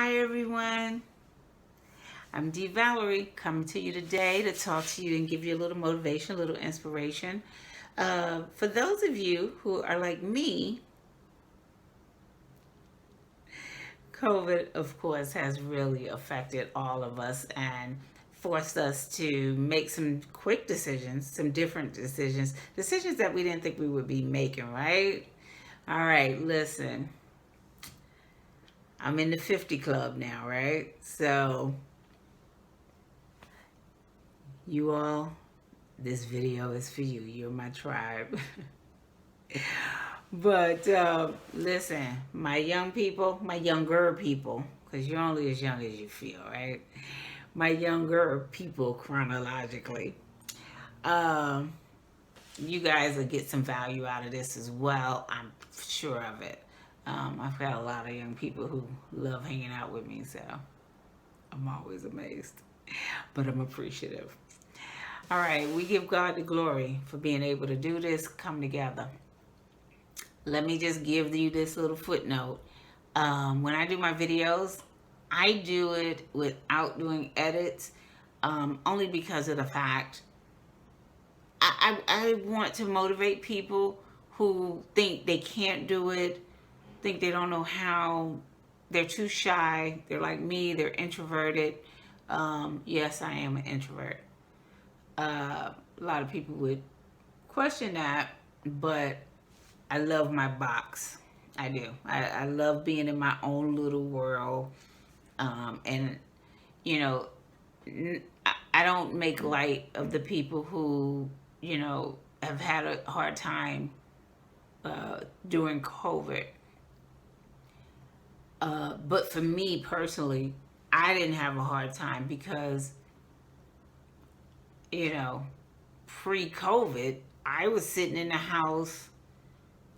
Hi everyone, I'm Valerie coming to you today to talk to you and give you a little motivation, a little inspiration. For those of you who are like me, COVID, of course, has really affected all of us and forced us to make some quick decisions, some different decisions that we didn't think we would be making, right? All right, listen, I'm in the 50 club now, right? So, you all, this video is for you. You're my tribe. But listen, my young people, my younger people, because you're only as young as you feel, right? My younger people chronologically. Um, you guys will get some value out of this as well. I'm sure of it. I've got a lot of young people who love hanging out with me, so I'm always amazed. But I'm appreciative. All right, we give God the glory for being able to do this, come together. Let me just give you this little footnote. When I do my videos, I do it without doing edits, only because of the fact I want to motivate people who think they can't do it, think they don't know how, they're too shy, they're like me, they're introverted. Yes, I am an introvert. A lot of people would question that, but I love my box. I do. I love being in my own little world. And, you know, I don't make light of the people who, have had a hard time during COVID. But for me personally, I didn't have a hard time because, pre-COVID, I was sitting in the house.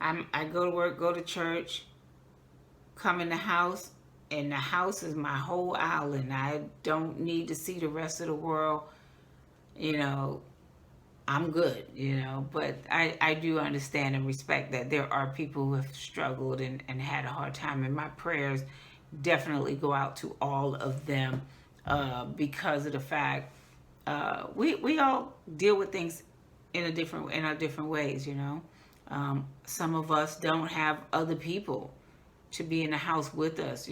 I go to work, go to church, come in the house, and the house is my whole island. I don't need to see the rest of the world. You know, I'm good, but I do understand and respect that there are people who have struggled and had a hard time. And my prayers definitely go out to all of them because of the fact we all deal with things in our different ways, some of us don't have other people to be in the house with us,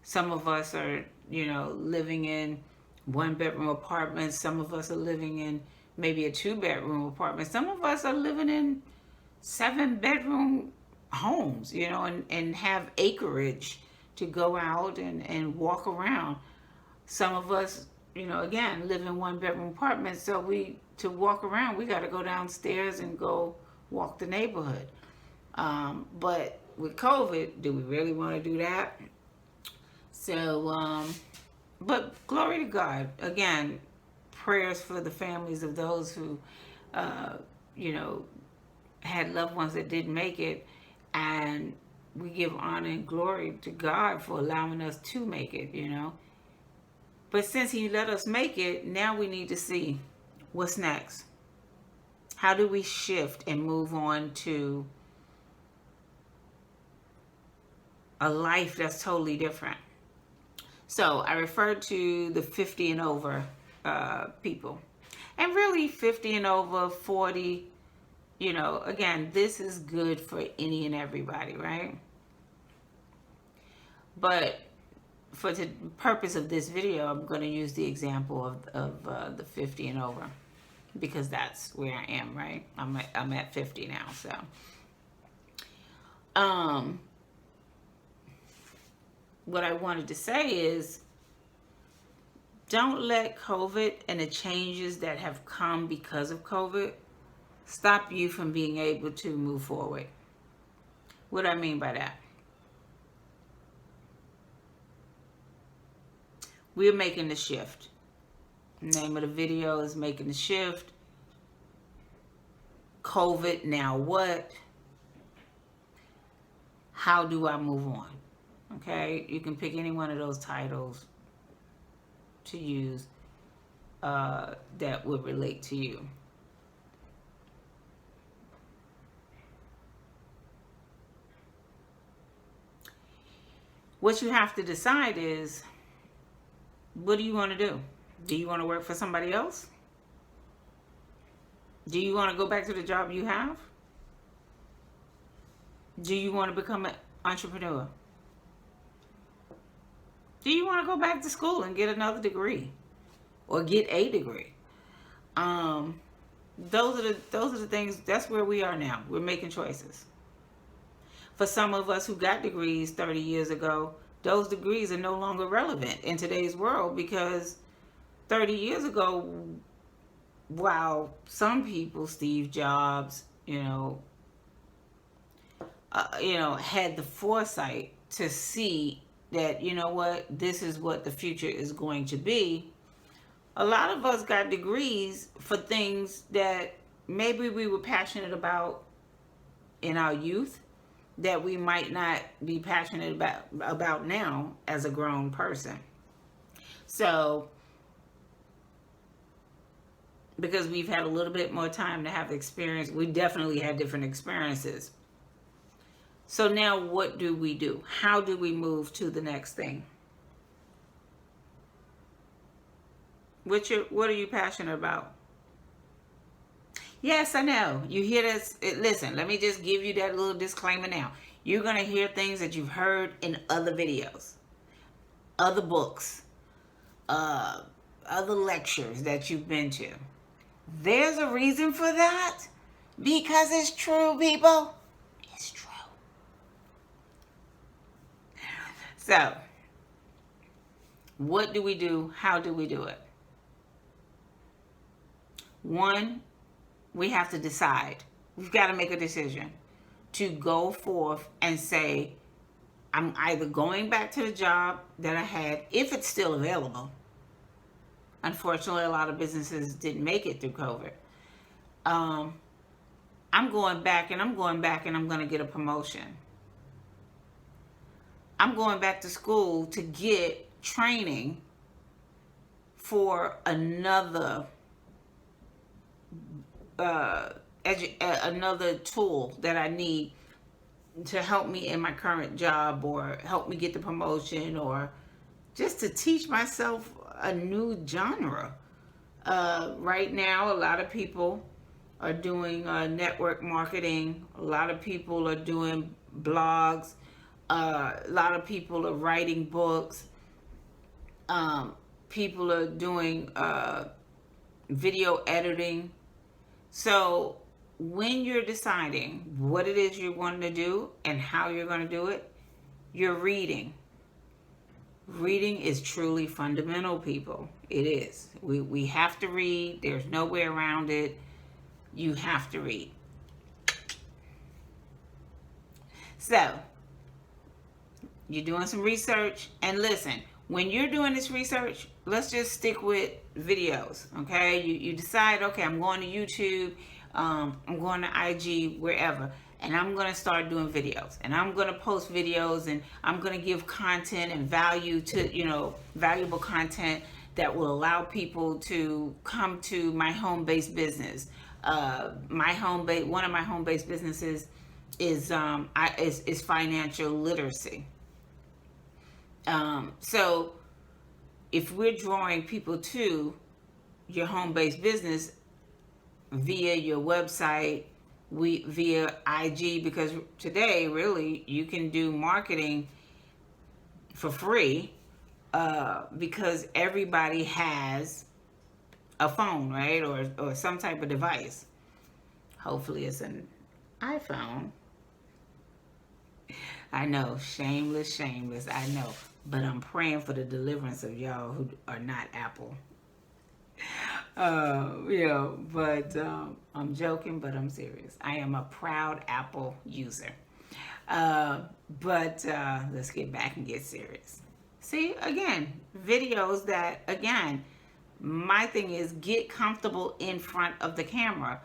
some of us are, living in one bedroom apartments. Some of us are living in maybe a 2-bedroom apartment. Some of us are living in 7-bedroom homes, and have acreage to go out and walk around. Some of us, again, live in 1-bedroom apartments. So to walk around, we got to go downstairs and go walk the neighborhood. But with COVID, do we really want to do that? So, but glory to God. Again, prayers for the families of those who, uh, you know, had loved ones that didn't make it. And we give honor and glory to God for allowing us to make it. But since He let us make it, now we need to see what's next. How do we shift and move on to a life that's totally different? So I referred to the 50 and over people. And really 50 and over, 40, again, this is good for any and everybody, right? But for the purpose of this video, I'm going to use the example of the 50 and over because that's where I am, right? I'm at 50 now, so. What I wanted to say is, don't let COVID and the changes that have come because of COVID stop you from being able to move forward. What do I mean by that? We're making the shift. The name of the video is Making the Shift. COVID, now what? How do I move on? Okay, you can pick any one of those titles to use that would relate to you. What you have to decide is, what do you want to do? Do you want to work for somebody else? Do you want to go back to the job you have? Do you want to become an entrepreneur? Do you want to go back to school and get another degree or get a degree? Those are the things. That's where we are now. We're making choices. For some of us who got degrees 30 years ago, those degrees are no longer relevant in today's world, because 30 years ago, while some people, Steve Jobs, had the foresight to see that, this is what the future is going to be. A lot of us got degrees for things that maybe we were passionate about in our youth, that we might not be passionate about now as a grown person. So, because we've had a little bit more time to have experience, we definitely had different experiences. So now what do we do? How do we move to the next thing? What are you passionate about? Yes, I know. You hear this. Listen, let me just give you that little disclaimer now. You're going to hear things that you've heard in other videos, other books, other lectures that you've been to. There's a reason for that. Because it's true, people. It's true. So, what do we do? How do we do it? One, we have to decide. We've got to make a decision to go forth and say, I'm either going back to the job that I had, if it's still available. Unfortunately, a lot of businesses didn't make it through COVID. I'm going back and I'm going to get a promotion. I'm going back to school to get training for another another tool that I need to help me in my current job, or help me get the promotion, or just to teach myself a new genre. Right now, a lot of people are doing network marketing. A lot of people are doing blogs. A lot of people are writing books. People are doing video editing. So when you're deciding what it is you want to do and how you're going to do it, you're reading. Reading is truly fundamental, people. It is. We have to read. There's no way around it. You have to read. So, you're doing some research. And listen, when you're doing this research, let's just stick with videos, okay? You decide, okay, I'm going to YouTube, I'm going to IG, wherever, and I'm going to start doing videos, and I'm going to post videos, and I'm going to give content and value to, valuable content that will allow people to come to my home-based business. One of my home-based businesses is financial literacy. So if we're drawing people to your home-based business via your website, via IG, because today really you can do marketing for free, because everybody has a phone, right? Or some type of device. Hopefully it's an iPhone. I know, shameless, I know. But I'm praying for the deliverance of y'all who are not Apple. But I'm joking, but I'm serious. I am a proud Apple user. But let's get back and get serious. See, again, videos that, again, my thing is get comfortable in front of the camera.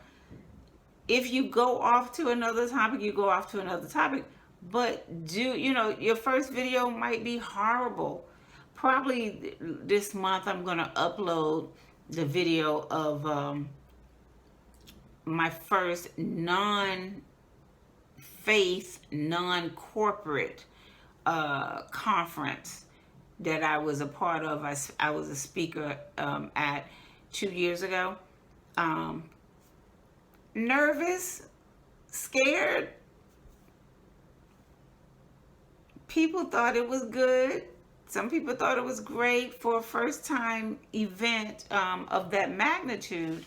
If you go off to another topic, you go off to another topic. But your first video might be horrible. Probably this month I'm going to upload the video of my first non-faith, non-corporate conference that I was a part of. I was a speaker at 2 years ago. Um, Nervous, scared. People thought it was good. Some people thought it was great for a first time event of that magnitude.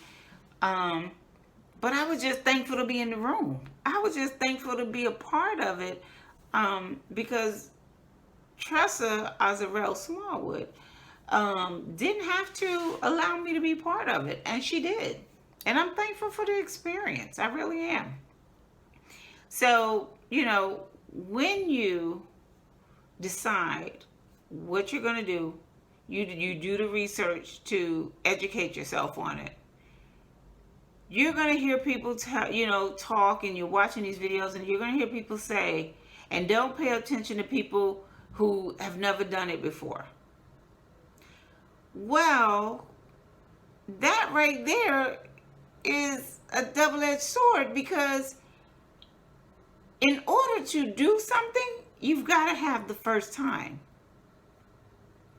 Um, but I was just thankful to be in the room. I was just thankful to be a part of it because Tressa Azarel Smallwood didn't have to allow me to be part of it, and she did. And I'm thankful for the experience. I really am. So, when you decide what you're going to do, you do the research to educate yourself on it. You're going to hear people talk, and you're watching these videos, and you're going to hear people say, and don't pay attention to people who have never done it before. Well, that right there is a double-edged sword, because in order to do something, you've got to have the first time.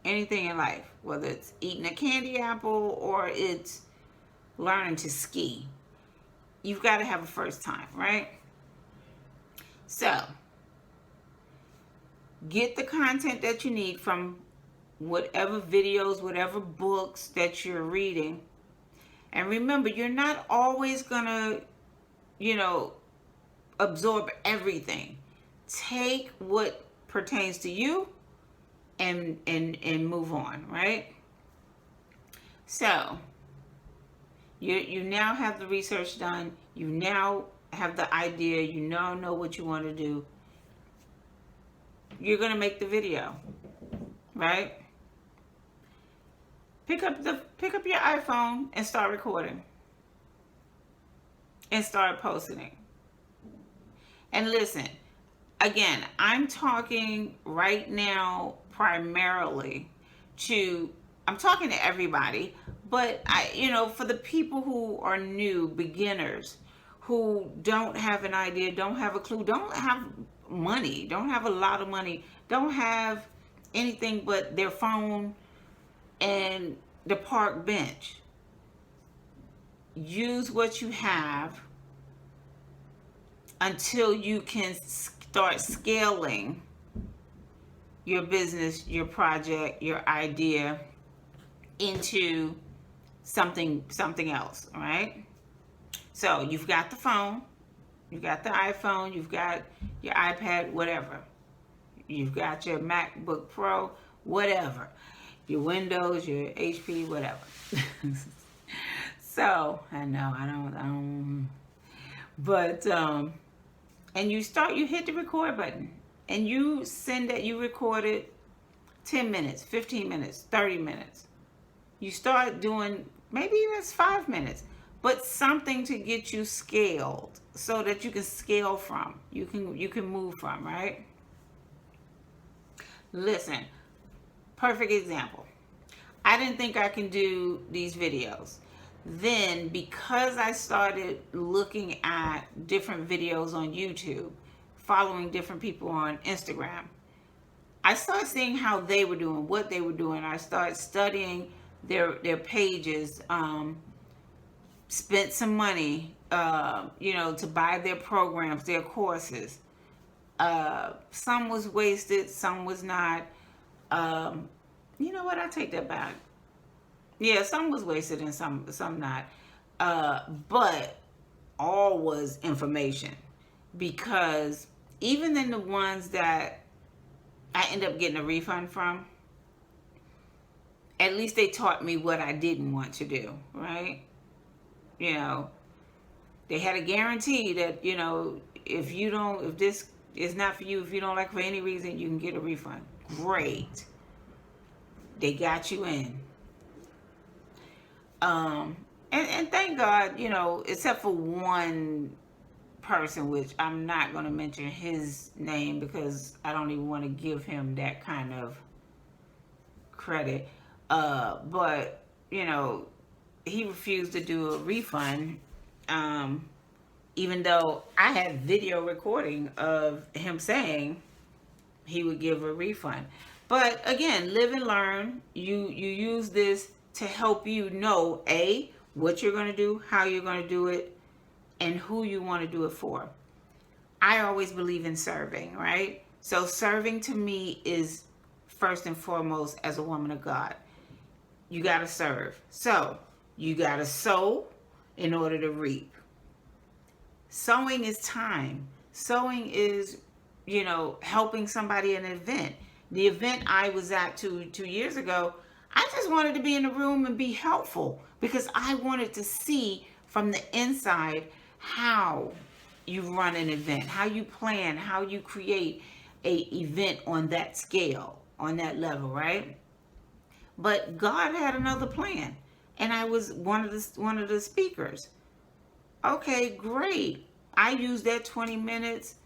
Anything in life, whether it's eating a candy apple or it's learning to ski, you've got to have a first time, right? So, get the content that you need from whatever videos, whatever books that you're reading. And remember, you're not always going to, absorb everything. Take what pertains to you and move on, right? So, you now have the research done. You now have the idea. You now know what you want to do. You're going to make the video, right? Pick up your iPhone and start recording. And start posting it. And listen, again, I'm talking right now primarily I'm talking to everybody, but for the people who are new, beginners, who don't have an idea, don't have a clue, don't have money, don't have a lot of money, don't have anything but their phone and the park bench. Use what you have until you can start scaling your business, your project, your idea into something else, all right? So you've got the phone, you've got the iPhone, you've got your iPad, whatever. You've got your MacBook Pro, whatever. Your Windows, your HP, whatever. So, I know, I don't, but, and you hit the record button, and you record it 10 minutes, 15 minutes, 30 minutes. You start doing, maybe it's 5 minutes, but something to get you scaled so that you can scale from, you can move from, right? Listen, perfect example. I didn't think I can do these videos. Then, because I started looking at different videos on YouTube, following different people on Instagram, I started seeing how they were doing, what they were doing. I started studying their pages, spent some money, to buy their programs, their courses. Some was wasted, some was not. You know what? I take that back. Yeah, some was wasted and some not. But all was information, because even in the ones that I end up getting a refund from, at least they taught me what I didn't want to do, right? They had a guarantee that, if this is not for you, if you don't like it for any reason, you can get a refund. Great. They got you in. And thank God, except for one person, which I'm not going to mention his name because I don't even want to give him that kind of credit. But, he refused to do a refund, even though I had video recording of him saying, he would give a refund. But again, live and learn. You use this to help you know what you're going to do, how you're going to do it, and who you want to do it for. I always believe in serving, right? So serving to me is first and foremost as a woman of God. You got to serve. So you got to sow in order to reap. Sowing is time. Sowing is, helping somebody in an event. The event I was at 2 years ago, I just wanted to be in the room and be helpful because I wanted to see from the inside how you run an event, how you plan, how you create a event on that scale, on that level, right? But God had another plan, and I was one of the speakers. Okay, great. I used that 20 minutes.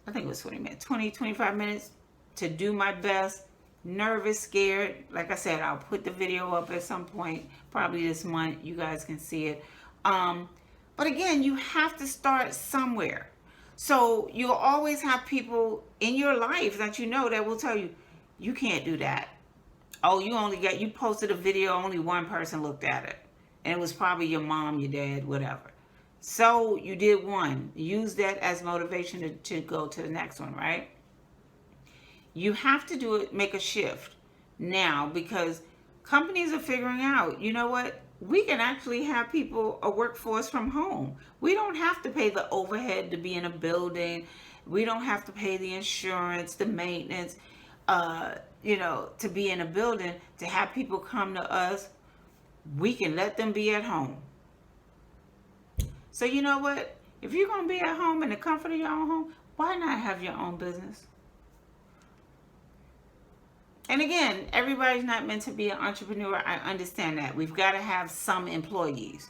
I think it was 20 minutes, 25 minutes to do my best. Nervous, scared. Like I said, I'll put the video up at some point, probably this month. You guys can see it. But again, you have to start somewhere. So you'll always have people in your life that that will tell you, you can't do that. Oh, you posted a video, only one person looked at it. And it was probably your mom, your dad, whatever. So you did one. Use that as motivation to go to the next one, right? You have to do it, make a shift now, because companies are figuring out, you know what? We can actually have a workforce from home. We don't have to pay the overhead to be in a building. We don't have to pay the insurance, the maintenance, to be in a building, to have people come to us. We can let them be at home. So you know what? If you're going to be at home in the comfort of your own home, why not have your own business? And again, everybody's not meant to be an entrepreneur. I understand that. We've got to have some employees.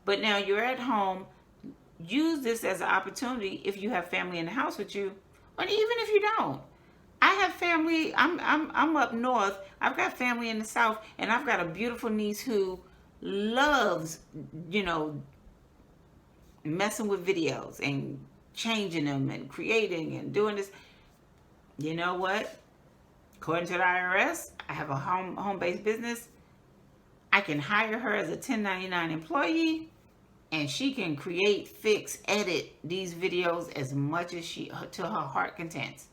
But now you're at home. Use this as an opportunity if you have family in the house with you, or even if you don't. I have family. I'm up north. I've got family in the south, and I've got a beautiful niece who loves, messing with videos and changing them and creating and doing this. You know what? According to the IRS, I have a home-based business. I can hire her as a 1099 employee, and she can create, fix, edit these videos as much as to her heart contents.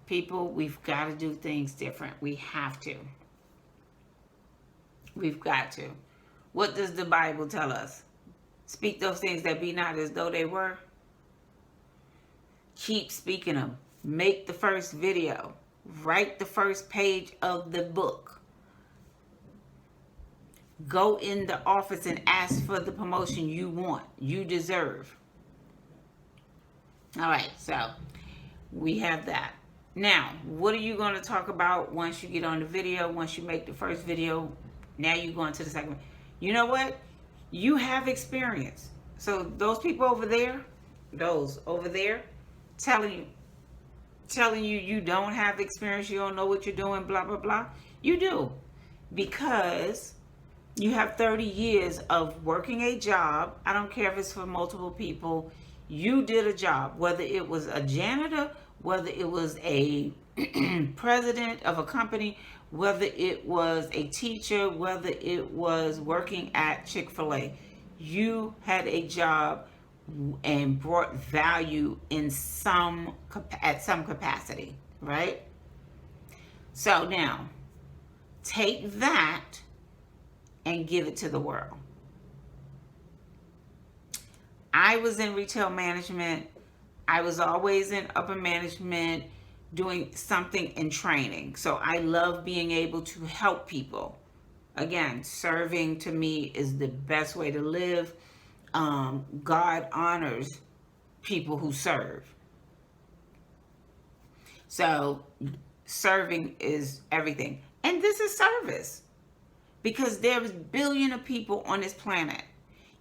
People, we've got to do things different. We have to. We've got to. What does the Bible tell us? Speak those things that be not as though they were. Keep speaking them. Make the first video. Write the first page of the book. Go in the office and ask for the promotion you want, you deserve. All right, so we have that. Now, what are you going to talk about once you get on the video, once you make the first video? Now you're going to the second one. You know what? You have experience. So those people over there, telling you you don't have experience, you don't know what you're doing, blah, blah, blah. You do. Because you have 30 years of working a job. I don't care if it's for multiple people. You did a job, whether it was a janitor, whether it was a president of a company, whether it was a teacher, whether it was working at Chick-fil-A. You had a job and brought value at some capacity, right? So now, take that and give it to the world. I was in retail management. I was always in upper management, doing something in training. So I love being able to help people. Again, serving to me is the best way to live. God honors people who serve. So serving is everything. And this is service. Because there's billions of people on this planet.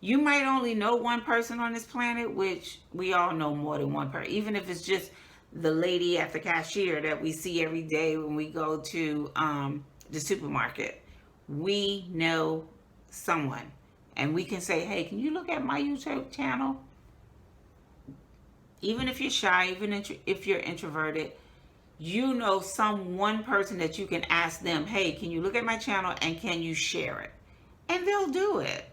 You might only know one person on this planet, which we all know more than one person. Even if it's just the lady at the cashier that we see every day when we go to the supermarket. We know someone. And we can say, hey, can you look at my YouTube channel? even if you're shy, even if you're introverted, you know some one person that you can ask them, hey, can you look at my channel and can you share it? And they'll do it.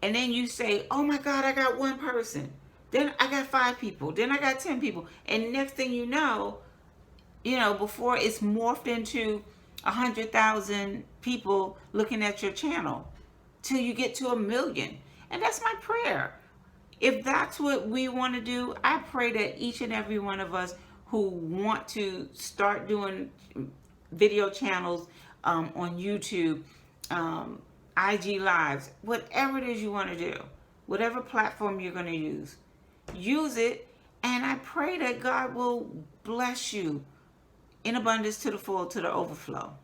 And then you say, oh my God, I got one person. Then I got 5 people. Then I got 10 people. And next thing you know, before it's morphed into 100,000 people looking at your channel till you get to 1 million. And that's my prayer. If that's what we want to do, I pray that each and every one of us who want to start doing video channels on YouTube, IG Lives, whatever it is you want to do, whatever platform you're going to use it. And I pray that God will bless you in abundance, to the full, to the overflow.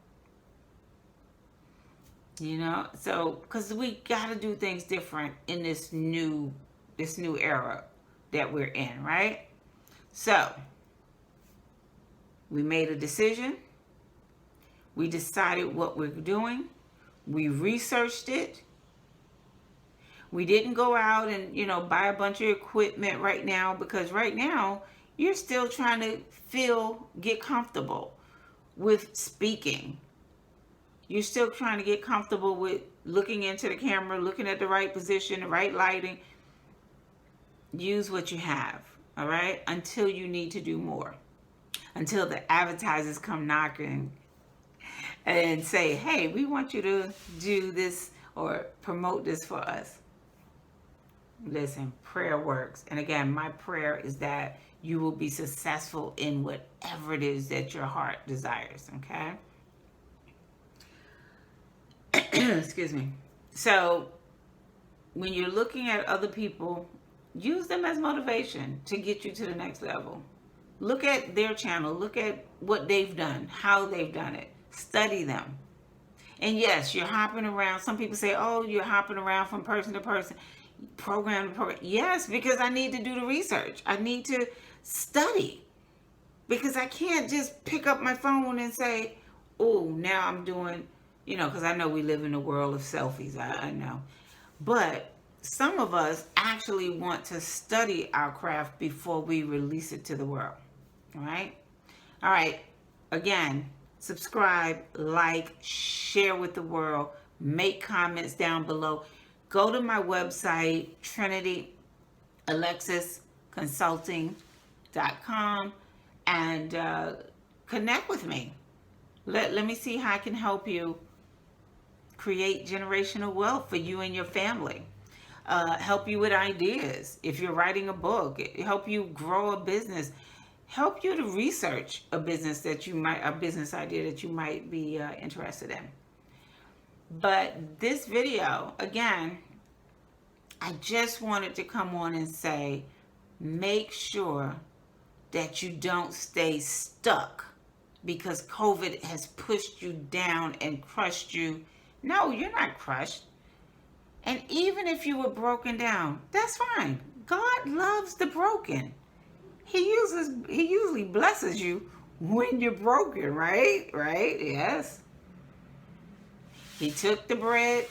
So because we got to do things different in this new era that we're in, right? So we made a decision. We decided what we're doing. We researched it. We didn't go out and, buy a bunch of equipment right now, because right now you're still trying to get comfortable with speaking. You're still trying to get comfortable with looking into the camera, looking at the right position, the right lighting. Use what you have, all right? Until you need to do more. Until the advertisers come knocking and say, hey, we want you to do this or promote this for us. Listen, prayer works. And again, my prayer is that you will be successful in whatever it is that your heart desires, okay? Excuse me. So when you're looking at other people, use them as motivation to get you to the next level. Look at their channel. Look at what they've done, how they've done it. Study them. And yes, you're hopping around. Some people say, oh, you're hopping around from person to person, program to program. Yes, because I need to do the research. I need to study. Because I can't just pick up my phone and say, oh, now I'm doing, because I know we live in a world of selfies. I know. But some of us actually want to study our craft before we release it to the world. All right? All right. Again, subscribe, like, share with the world, make comments down below. Go to my website, TrinityAlexisConsulting.com, and connect with me. Let me see how I can help you create generational wealth for you and your family. Help you with ideas. If you're writing a book, help you grow a business. Help you to research a business idea that you might be interested in. But this video, again, I just wanted to come on and say, make sure that you don't stay stuck because COVID has pushed you down and crushed you. No, you're not crushed. And even if you were broken down, that's fine. God loves the broken. He usually blesses you when you're broken, right? Right? Yes. He took the bread,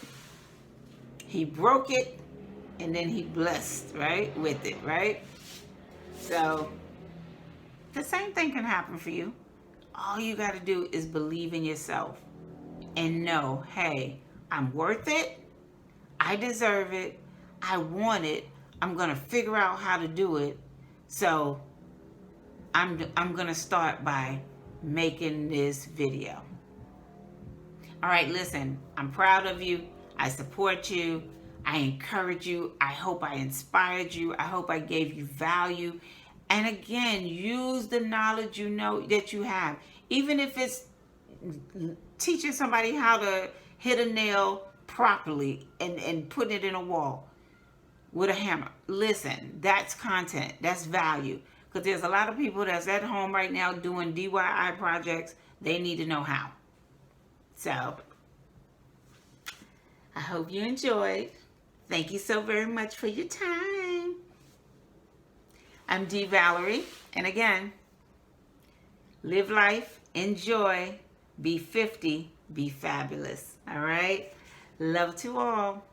he broke it, and then he blessed, right? With it, right? So the same thing can happen for you. All you got to do is believe in yourself and know, hey, I'm worth it. I deserve it. I want it. I'm going to figure out how to do it. So I'm going to start by making this video. All right, listen, I'm proud of you. I support you. I encourage you. I hope I inspired you. I hope I gave you value. And again, use the knowledge that you have. Even if it's teaching somebody how to hit a nail properly and putting it in a wall with a hammer. Listen, that's content. That's value. Because there's a lot of people that's at home right now doing DIY projects. They need to know how. So, I hope you enjoyed. Thank you so very much for your time. I'm Valerie. And again, live life, enjoy, be 50, be fabulous. All right? Love to all.